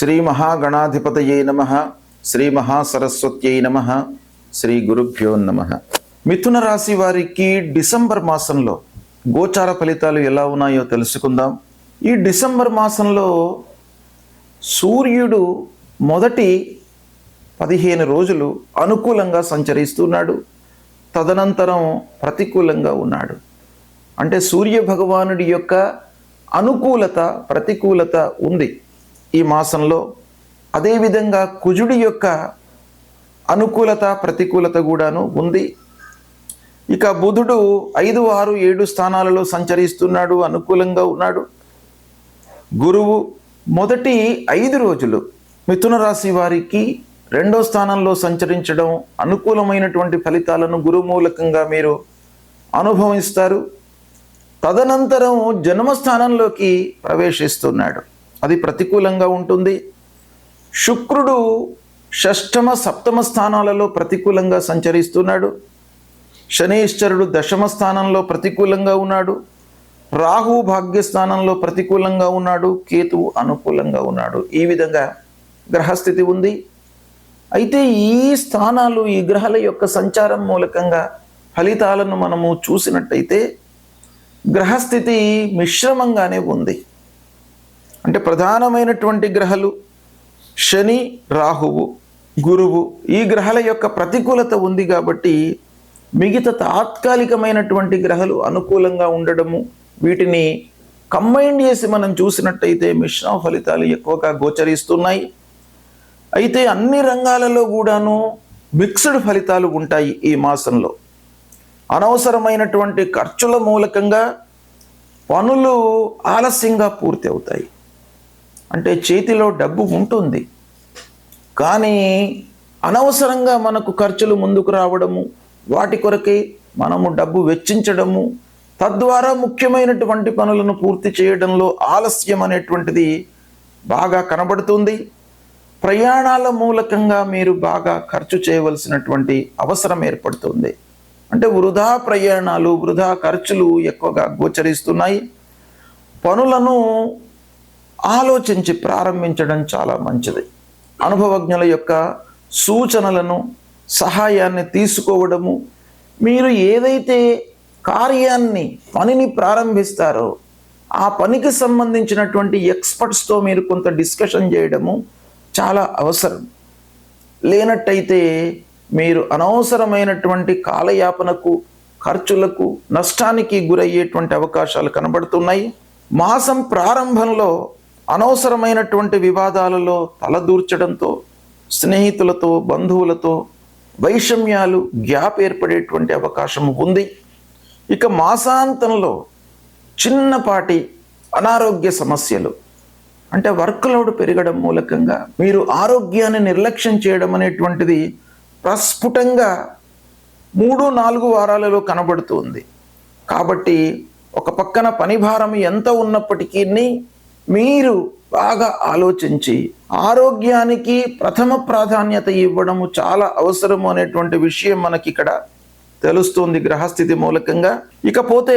శ్రీ మహాగణాధిపతయే నమః. శ్రీ మహాసరస్వత్యై నమః. శ్రీ గురుభ్యో నమః. మిథున రాశి వారికి డిసెంబర్ మాసంలో గోచార ఫలితాలు ఎలా ఉన్నాయో తెలుసుకుందాం. ఈ డిసెంబర్ మాసంలో సూర్యుడు మొదటి 15 రోజులు అనుకూలంగా సంచరిస్తున్నాడు, తదనంతరం ప్రతికూలంగా ఉన్నాడు. అంటే సూర్య భగవానుడి యొక్క అనుకూలత ప్రతికూలత ఉంది ఈ మాసంలో. అదేవిధంగా కుజుడి యొక్క అనుకూలత ప్రతికూలత కూడాను ఉంది. ఇక బుధుడు 5, 6, 7 స్థానాలలో సంచరిస్తున్నాడు, అనుకూలంగా ఉన్నాడు. గురువు మొదటి 5 రోజులు మిథున రాశి వారికి 2వ స్థానంలో సంచరించడం అనుకూలమైనటువంటి ఫలితాలను గురు మూలకంగా మీరు అనుభవిస్తారు. తదనంతరం జన్మస్థానంలోకి ప్రవేశిస్తున్నాడు, అది ప్రతికూలంగా ఉంటుంది. శుక్రుడు 6మ 7మ స్థానాలలో ప్రతికూలంగా సంచరిస్తున్నాడు. శనీశ్వరుడు 10మ స్థానంలో ప్రతికూలంగా ఉన్నాడు. రాహు భాగ్యస్థానంలో ప్రతికూలంగా ఉన్నాడు. కేతువు అనుకూలంగా ఉన్నాడు. ఈ విధంగా గ్రహస్థితి ఉంది. అయితే ఈ స్థానాలు, ఈ గ్రహాల యొక్క సంచారం మూలకంగా ఫలితాలను మనము చూసినట్టయితే గ్రహస్థితి మిశ్రమంగానే ఉంది. అంటే ప్రధానమైనటువంటి గ్రహాలు శని, రాహువు, గురువు, ఈ గ్రహాల యొక్క ప్రతికూలత ఉంది కాబట్టి మిగతా తాత్కాలికమైనటువంటి గ్రహాలు అనుకూలంగా ఉండడము, వీటిని కంబైన్ చేసి మనం చూసినట్టయితే మిశ్రమ ఫలితాలు ఎక్కువగా గోచరిస్తున్నాయి. అయితే అన్ని రంగాలలో కూడాను మిక్స్డ్ ఫలితాలు ఉంటాయి ఈ మాసంలో. అనవసరమైనటువంటి ఖర్చుల మూలకంగా పనులు ఆలస్యంగా పూర్తి అవుతాయి. అంటే చేతిలో డబ్బు ఉంటుంది, కానీ అనవసరంగా మనకు ఖర్చులు ముందుకు రావడము, వాటి కొరకై మనము డబ్బు వెచ్చించడము, తద్వారా ముఖ్యమైనటువంటి పనులను పూర్తి చేయడంలో ఆలస్యం అనేటువంటిది బాగా కనబడుతుంది. ప్రయాణాల మూలకంగా మీరు బాగా ఖర్చు చేయవలసినటువంటి అవసరం ఏర్పడుతుంది. అంటే వృధా ప్రయాణాలు, వృధా ఖర్చులు ఎక్కువగా గోచరిస్తున్నాయి. పనులను ఆలోచించి ప్రారంభించడం చాలా మంచిది. అనుభవజ్ఞుల యొక్క సూచనలను, సహాయాన్ని తీసుకోవడము, మీరు ఏదైతే కార్యాన్ని, పనిని ప్రారంభిస్తారో ఆ పనికి సంబంధించినటువంటి ఎక్స్పర్ట్స్తో మీరు కొంత డిస్కషన్ చేయడము చాలా అవసరం. లేనట్టయితే మీరు అనవసరమైనటువంటి కాలయాపనకు, ఖర్చులకు, నష్టానికి గురయ్యేటువంటి అవకాశాలు కనబడుతున్నాయి. మాసం ప్రారంభంలో అనవసరమైనటువంటి వివాదాలలో తలదూర్చడంతో స్నేహితులతో, బంధువులతో వైషమ్యాలు, గ్యాప్ ఏర్పడేటువంటి అవకాశం ఉంది. ఇక మాసాంతంలో చిన్నపాటి అనారోగ్య సమస్యలు, అంటే వర్క్ లోడ్ పెరగడం మూలకంగా మీరు ఆరోగ్యాన్ని నిర్లక్ష్యం చేయడం అనేటువంటిది ప్రస్ఫుటంగా 3-4 వారాలలో కనబడుతుంది. కాబట్టి ఒక పక్కన పని భారం ఎంత ఉన్నప్పటికీ మీరు బాగా ఆలోచించి ఆరోగ్యానికి ప్రథమ ప్రాధాన్యత ఇవ్వడము చాలా అవసరము అనేటువంటి విషయం మనకి ఇక్కడ తెలుస్తుంది గ్రహస్థితి మూలకంగా. ఇకపోతే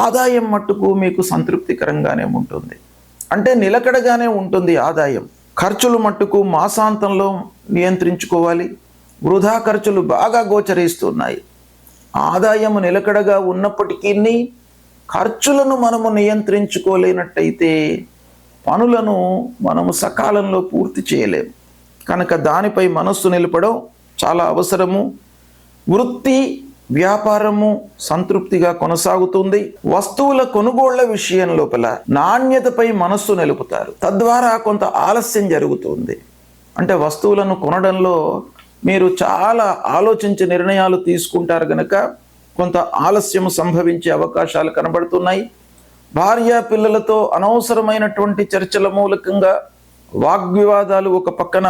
ఆదాయం మట్టుకు మీకు సంతృప్తికరంగానే ఉంటుంది, అంటే నిలకడగానే ఉంటుంది ఆదాయం. ఖర్చులు మట్టుకు మాసాంతంలో నియంత్రించుకోవాలి. వృధా ఖర్చులు బాగా గోచరిస్తున్నాయి. ఆదాయం నిలకడగా ఉన్నప్పటికీ ఖర్చులను మనము నియంత్రించుకోలేనట్టయితే పనులను మనము సకాలంలో పూర్తి చేయలేము. కనుక దానిపై మనస్సు నిలపడం చాలా అవసరము. వృత్తి, వ్యాపారము సంతృప్తిగా కొనసాగుతుంది. వస్తువుల కొనుగోళ్ల విషయం లోపల నాణ్యతపై మనస్సు నిలుపుతారు, తద్వారా కొంత ఆలస్యం జరుగుతుంది. అంటే వస్తువులను కొనడంలో మీరు చాలా ఆలోచించి నిర్ణయాలు తీసుకుంటారు కనుక కొంత ఆలస్యం సంభవించే అవకాశాలు కనబడుతున్నాయి. భార్య పిల్లలతో అనవసరమైనటువంటి చర్చల మూలకంగా వాగ్వివాదాలు ఒక పక్కన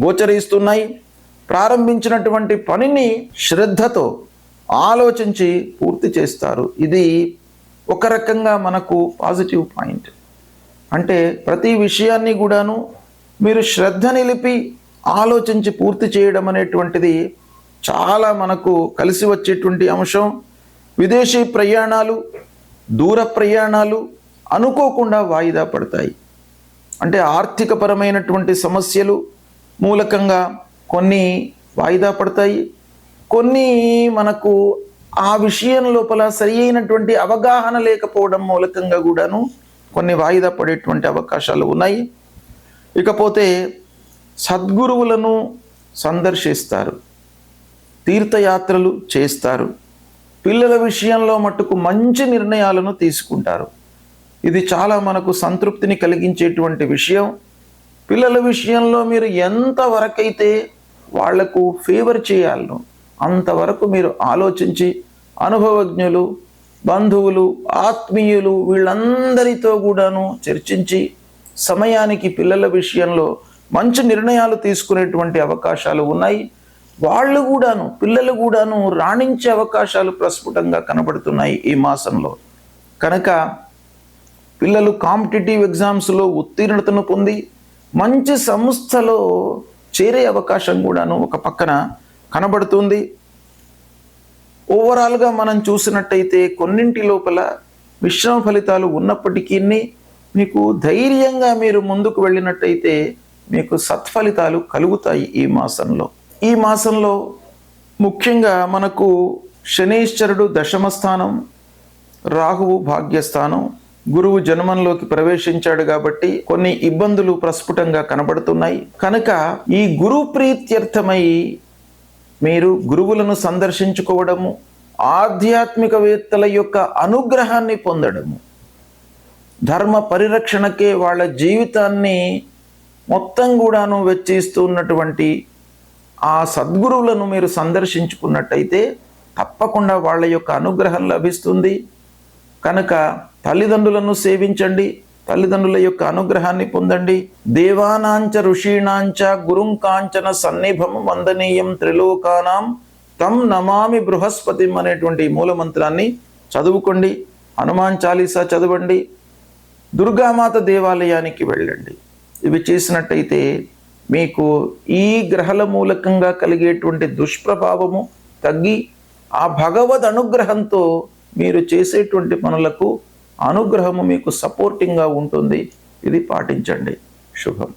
గోచరిస్తున్నాయి. ప్రారంభించినటువంటి పనిని శ్రద్ధతో ఆలోచించి పూర్తి చేస్తారు. ఇది ఒక రకంగా మనకు పాజిటివ్ పాయింట్. అంటే ప్రతి విషయాన్ని కూడాను మీరు శ్రద్ధ నిలిపి ఆలోచించి పూర్తి చేయడం అనేటువంటిది చాలా మనకు కలిసి వచ్చేటువంటి అంశం. విదేశీ ప్రయాణాలు, దూర ప్రయాణాలు అనుకోకుండా వాయిదా పడతాయి. అంటే ఆర్థికపరమైనటువంటి సమస్యలు మూలకంగా కొన్ని వాయిదా పడతాయి, కొన్ని మనకు ఆ విషయం లోపల సరి అయినటువంటి అవగాహన లేకపోవడం మూలకంగా కూడాను కొన్ని వాయిదా పడేటువంటి అవకాశాలు ఉన్నాయి. ఇకపోతే సద్గురువులను సందర్శిస్తారు, తీర్థయాత్రలు చేస్తారు, పిల్లల విషయంలో మట్టుకు మంచి నిర్ణయాలను తీసుకుంటారు. ఇది చాలా మనకు సంతృప్తిని కలిగించేటువంటి విషయం. పిల్లల విషయంలో మీరు ఎంతవరకైతే వాళ్లకు ఫేవర్ చేయాలనో అంతవరకు మీరు ఆలోచించి అనుభవజ్ఞులు, బంధువులు, ఆత్మీయులు వీళ్ళందరితో కూడాను చర్చించి సమయానికి పిల్లల విషయంలో మంచి నిర్ణయాలు తీసుకునేటువంటి అవకాశాలు ఉన్నాయి. వాళ్ళు కూడాను, పిల్లలు కూడాను రాణించే అవకాశాలు ప్రస్ఫుటంగా కనబడుతున్నాయి ఈ మాసంలో. కనుక పిల్లలు కాంపిటేటివ్ ఎగ్జామ్స్లో ఉత్తీర్ణతను పొంది మంచి సంస్థలో చేరే అవకాశం కూడాను ఒక పక్కన కనబడుతుంది. ఓవరాల్గా మనం చూసినట్టయితే కొన్నింటి లోపల మిశ్రమ ఫలితాలు ఉన్నప్పటికీ మీకు ధైర్యంగా మీరు ముందుకు వెళ్ళినట్టయితే మీకు సత్ఫలితాలు కలుగుతాయి ఈ మాసంలో. ఈ మాసంలో ముఖ్యంగా మనకు శనీశ్వరుడు దశమ స్థానం, రాహువు భాగ్యస్థానం, గురువు జన్మంలోకి ప్రవేశించాడు కాబట్టి కొన్ని ఇబ్బందులు ప్రస్ఫుటంగా కనబడుతున్నాయి. కనుక ఈ గురు ప్రీత్యర్థమై మీరు గురువులను సందర్శించుకోవడము, ఆధ్యాత్మికవేత్తల యొక్క అనుగ్రహాన్ని పొందడము, ధర్మ పరిరక్షణకే వాళ్ళ జీవితాన్ని మొత్తం కూడాను వెచ్చిస్తున్నటువంటి ఆ సద్గురువులను మీరు సందర్శించుకున్నట్టయితే తప్పకుండా వాళ్ళ యొక్క అనుగ్రహం లభిస్తుంది. కనుక తల్లిదండ్రులను సేవించండి, తల్లిదండ్రుల యొక్క అనుగ్రహాన్ని పొందండి. దేవానాంచ ఋషీణాంచ గురుం కాంచన సన్నిభం వందనీయం త్రిలోకానాం తం నమామి బృహస్పతిం అనేటువంటి మూలమంత్రాన్ని చదువుకోండి. హనుమాన్ చాలీసా చదవండి. దుర్గామాత దేవాలయానికి వెళ్ళండి. ఇవి చేసినట్టయితే మీకు ఈ గ్రహాల మూలకంగా కలిగేటువంటి దుష్ప్రభావము తగ్గి ఆ భగవద్ అనుగ్రహంతో మీరు చేసేటువంటి పనులకు అనుగ్రహము మీకు సపోర్టింగ్గా ఉంటుంది. ఇది పాటించండి. శుభం.